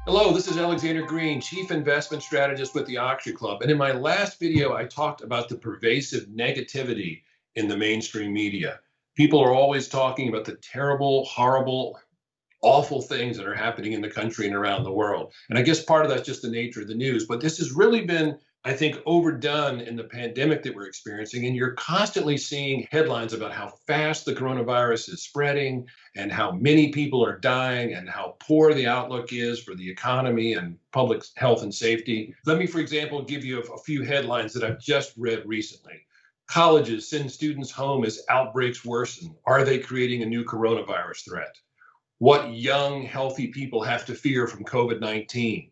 Hello, this is Alexander Green, Chief Investment Strategist with the Oxford Club. And in my last video, I talked about the pervasive negativity in the mainstream media. People are always talking about the terrible, horrible, awful things that are happening in the country and around the world. And I guess part of that's just the nature of the news. But this has really been, I think, overdone in the pandemic that we're experiencing. And you're constantly seeing headlines about how fast the coronavirus is spreading and how many people are dying and how poor the outlook is for the economy and public health and safety. Let me, for example, give you a few headlines that I've just read recently. Colleges send students home as outbreaks worsen. Are they creating a new coronavirus threat? What young, healthy people have to fear from COVID-19.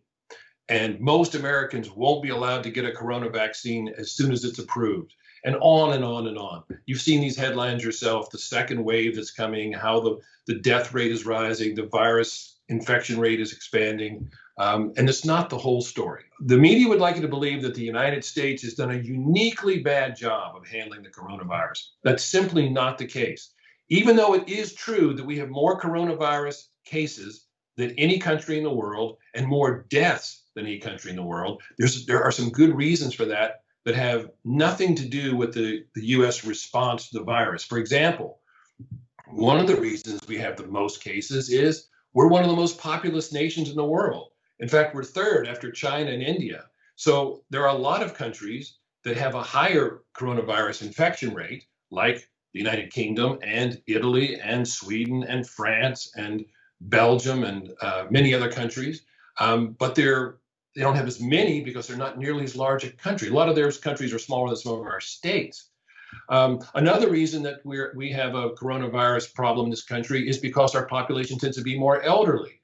And most Americans won't be allowed to get a corona vaccine as soon as it's approved. And on and on and on. You've seen these headlines yourself, the second wave that's coming, how the death rate is rising, the virus infection rate is expanding. And it's not the whole story. The media would like you to believe that the United States has done a uniquely bad job of handling the coronavirus. That's simply not the case. Even though it is true that we have more coronavirus cases than any country in the world and more deaths than any country in the world, there are some good reasons for that have nothing to do with the U.S. response to the virus. For example, one of the reasons we have the most cases is we're one of the most populous nations in the world. In fact, we're third after China and India. So there are a lot of countries that have a higher coronavirus infection rate, like the United Kingdom and Italy and Sweden and France and Belgium and many other countries. But they don't have as many because they're not nearly as large a country. A lot of those countries are smaller than some of our states. Another reason that we have a coronavirus problem in this country is because our population tends to be more elderly.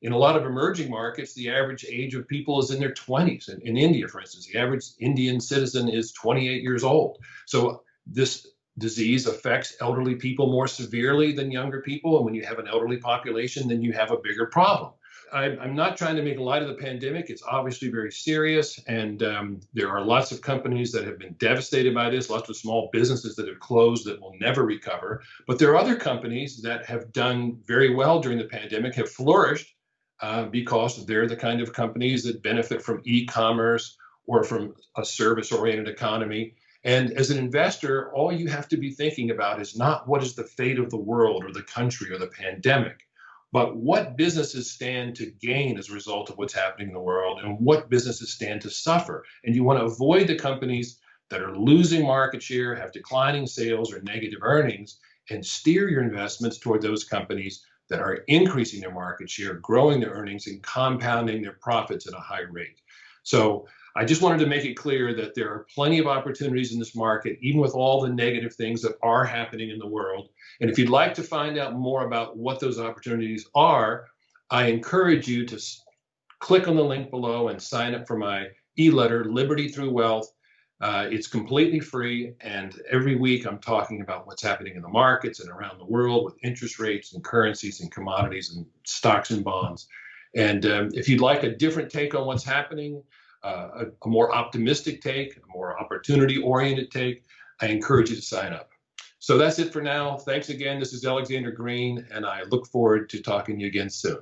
In a lot of emerging markets, the average age of people is in their 20s. In India, for instance, the average Indian citizen is 28 years old. So this disease affects elderly people more severely than younger people. And when you have an elderly population, then you have a bigger problem. I'm not trying to make light of the pandemic. It's obviously very serious. And there are lots of companies that have been devastated by this, lots of small businesses that have closed that will never recover. But there are other companies that have done very well during the pandemic, have flourished because they're the kind of companies that benefit from e-commerce or from a service-oriented economy. And as an investor, all you have to be thinking about is not what is the fate of the world or the country or the pandemic, but what businesses stand to gain as a result of what's happening in the world and what businesses stand to suffer. And you want to avoid the companies that are losing market share, have declining sales or negative earnings, and steer your investments toward those companies that are increasing their market share, growing their earnings, and compounding their profits at a high rate. So I just wanted to make it clear that there are plenty of opportunities in this market, even with all the negative things that are happening in the world. And if you'd like to find out more about what those opportunities are, I encourage you to click on the link below and sign up for my e-letter, Liberty Through Wealth. It's completely free. And every week I'm talking about what's happening in the markets and around the world with interest rates and currencies and commodities and stocks and bonds. And if you'd like a different take on what's happening, a more optimistic take, a more opportunity-oriented take, I encourage you to sign up. So that's it for now. Thanks again. This is Alexander Green, and I look forward to talking to you again soon.